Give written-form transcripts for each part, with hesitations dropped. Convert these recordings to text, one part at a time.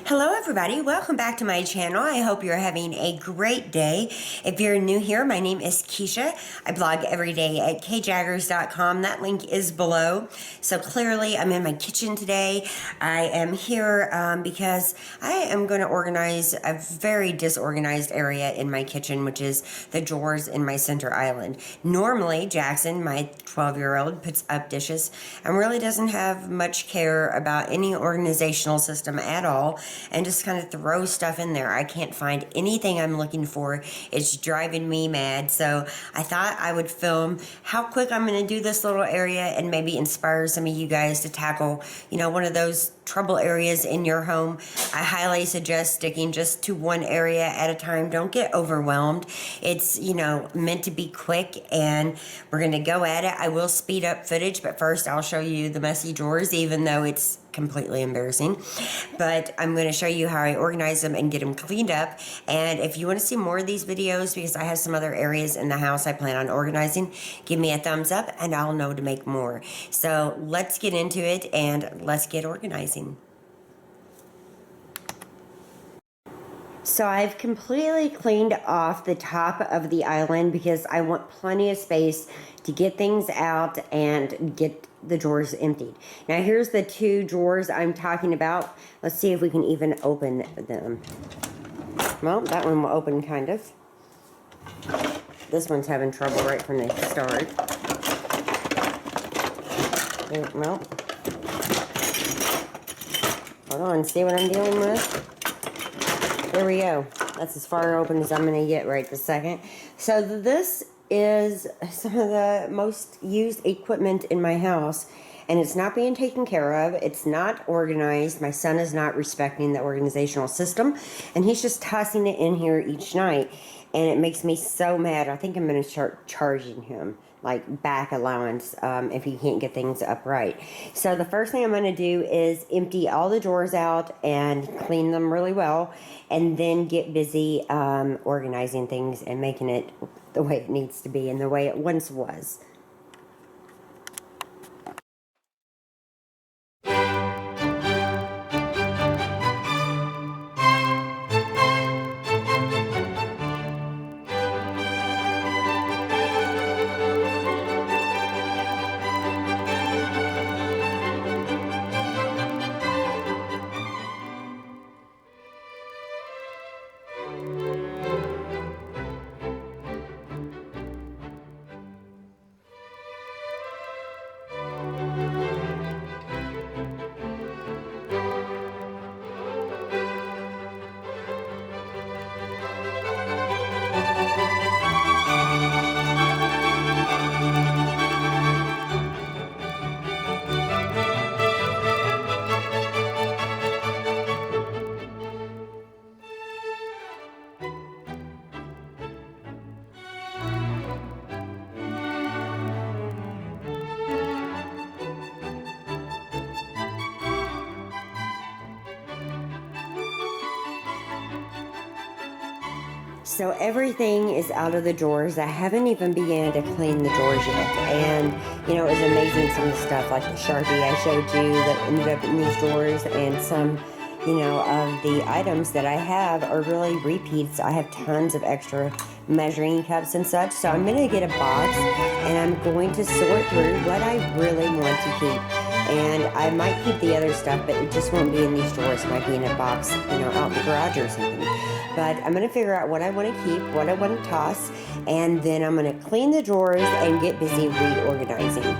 Hello everybody, welcome back to my channel. I hope you're having a great day. If you're new here, my name is Kisha. I blog every day at kjaggers.com. That link is below. So clearly I'm in my kitchen today. I am here because I am going to organize a very disorganized area in my kitchen, which is the drawers in my center island. Normally Jackson, my 12-year-old, puts up dishes and really doesn't have much care about any organizational system at all, and just kind of throw stuff in there. I can't find anything I'm looking for. It's driving me mad. So I thought I would film how quick I'm going to do this little area and maybe inspire some of you guys to tackle, one of those trouble areas in your home. I highly suggest sticking just to one area at a time. Don't get overwhelmed. It's, meant to be quick, and we're going to go at it. I will speed up footage, but first I'll show you the messy drawers, even though it's completely embarrassing. But I'm going to show you how I organize them and get them cleaned up. And if you want to see more of these videos, because I have some other areas in the house I plan on organizing, give me a thumbs up and I'll know to make more. So let's get into it and let's get organizing. So I've completely cleaned off the top of the island because I want plenty of space to get things out and get the drawers emptied. Now here's the two drawers I'm talking about. Let's see if we can even open them. Well, that one will open kind of. This one's having trouble right from the start. Well, hold on, see what I'm dealing with? There we go. That's as far open as I'm going to get right this second. So this is some of the most used equipment in my house, and it's not being taken care of. It's not organized. My son is not respecting the organizational system, and he's just tossing it in here each night, and it makes me so mad. I think I'm going to start charging him like back allowance if he can't get things upright. So the first thing I'm going to do is empty all the drawers out and clean them really well, and then get busy organizing things and making it the way it needs to be and the way it once was. So everything is out of the drawers. I haven't even began to clean the drawers yet. And, it was amazing, some of the stuff like the Sharpie I showed you that ended up in these drawers, and some, of the items that I have are really repeats. I have tons of extra measuring cups and such. So I'm going to get a box and I'm going to sort through what I really want to keep. And I might keep the other stuff, but it just won't be in these drawers. It might be in a box, out in the garage or something. But I'm going to figure out what I want to keep, what I want to toss, and then I'm going to clean the drawers and get busy reorganizing.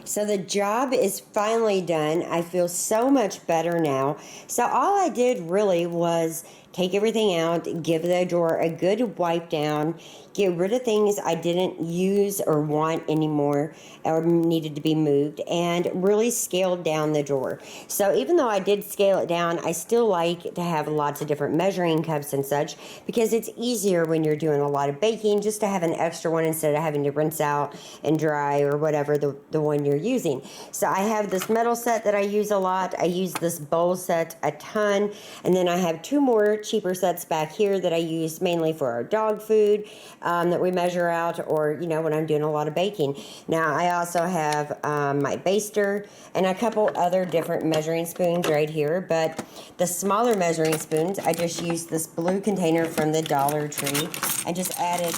So the job is finally done. I feel so much better now. So all I did really was take everything out, give the drawer a good wipe down, get rid of things I didn't use or want anymore or needed to be moved, and really scaled down the drawer. So even though I did scale it down, I still like to have lots of different measuring cups and such, because it's easier when you're doing a lot of baking just to have an extra one instead of having to rinse out and dry or whatever the one you're using. So I have this metal set that I use a lot. I use this bowl set a ton, and then I have two more cheaper sets back here that I use mainly for our dog food that we measure out, or when I'm doing a lot of baking. Now I also have my baster and a couple other different measuring spoons right here, but the smaller measuring spoons, I just used this blue container from the Dollar Tree. I just added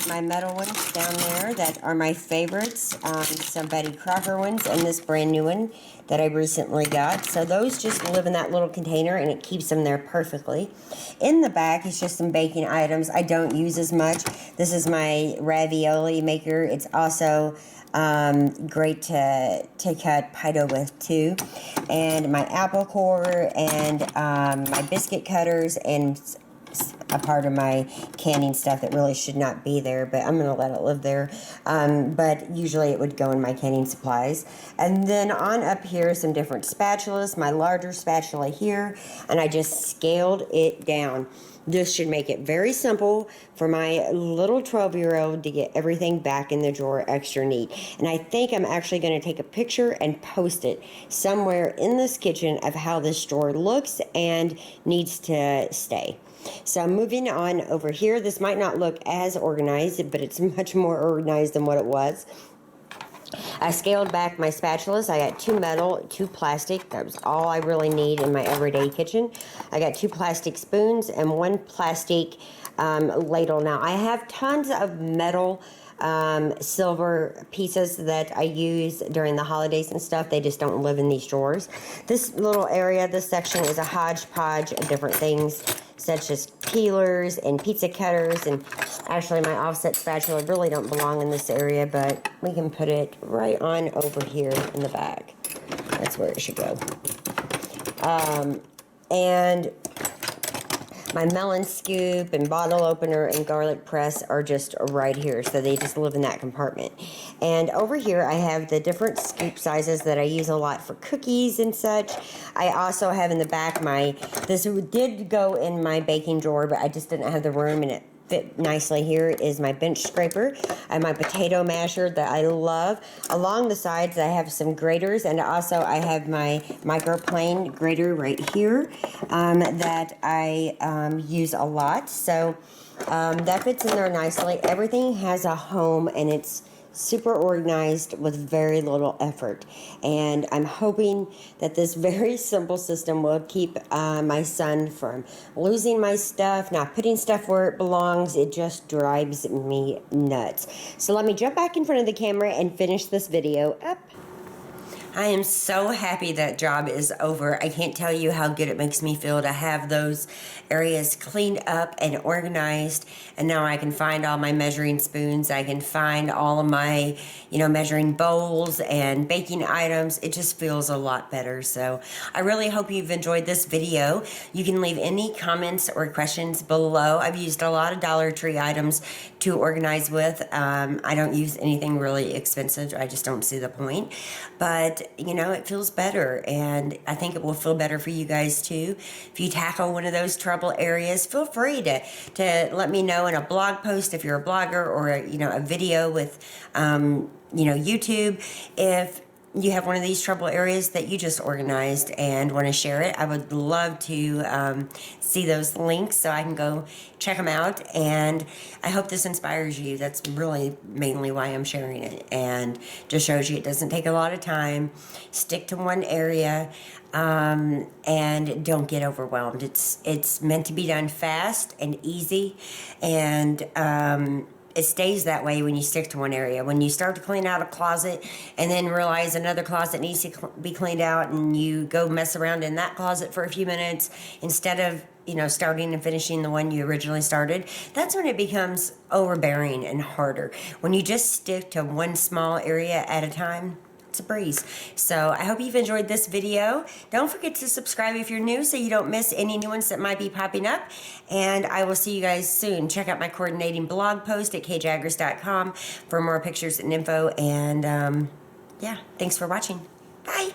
my metal ones down there that are my favorites, some Betty Crocker ones, and this brand new one that I recently got. So those just live in that little container, and it keeps them there perfectly. In the back is just some baking items I don't use as much. This is my ravioli maker. It's also great to cut pie dough with too. And my apple core, and my biscuit cutters, and a part of my canning stuff that really should not be there, but I'm going to let it live there. But usually it would go in my canning supplies. And then on up here, some different spatulas, my larger spatula here, and I just scaled it down. This should make it very simple for my little 12-year-old to get everything back in the drawer extra neat. And I think I'm actually going to take a picture and post it somewhere in this kitchen of how this drawer looks and needs to stay. So moving on over here, this might not look as organized, but it's much more organized than what it was. I scaled back my spatulas. I got 2 metal, 2 plastic. That was all I really need in my everyday kitchen. I got 2 plastic spoons and 1 plastic ladle. Now, I have tons of metal silver pieces that I use during the holidays and stuff. They just don't live in these drawers. This little area, this section, is a hodgepodge of different things, such as peelers and pizza cutters, and actually my offset spatula really don't belong in this area, but we can put it right on over here in the back. That's where it should go. And my melon scoop and bottle opener and garlic press are just right here, so they just live in that compartment. And over here I have the different scoop sizes that I use a lot for cookies and such. I also have in the back this did go in my baking drawer, but I just didn't have the room, and it fit nicely here, is my bench scraper and my potato masher that I love. Along the sides I have some graters, and also I have my microplane grater right here that I use a lot. So that fits in there nicely. Everything has a home, and it's super organized with very little effort, and I'm hoping that this very simple system will keep my son from losing my stuff, not putting stuff where it belongs. It just drives me nuts. So let me jump back in front of the camera and finish this video up. I am so happy that job is over. I can't tell you how good it makes me feel to have those areas cleaned up and organized, and now I can find all my measuring spoons. I can find all of my, measuring bowls and baking items. It just feels a lot better. So I really hope you've enjoyed this video. You can leave any comments or questions below. I've used a lot of Dollar Tree items to organize with. I don't use anything really expensive. I just don't see the point. But it feels better, and I think it will feel better for you guys too. If you tackle one of those trouble areas, feel free to let me know in a blog post if you're a blogger, or a video with YouTube, if you have one of these trouble areas that you just organized and want to share it. I would love to see those links so I can go check them out, and I hope this inspires you. That's really mainly why I'm sharing it, and just shows you it doesn't take a lot of time. Stick to one area, and don't get overwhelmed. It's meant to be done fast and easy, and it stays that way when you stick to one area. When you start to clean out a closet and then realize another closet needs to be cleaned out, and you go mess around in that closet for a few minutes instead of starting and finishing the one you originally started, that's when it becomes overbearing and harder. When you just stick to one small area at a time, it's a breeze. So I hope you've enjoyed this video. Don't forget to subscribe if you're new so you don't miss any new ones that might be popping up. And I will see you guys soon. Check out my coordinating blog post at kjaggers.com for more pictures and info. And yeah, thanks for watching. Bye.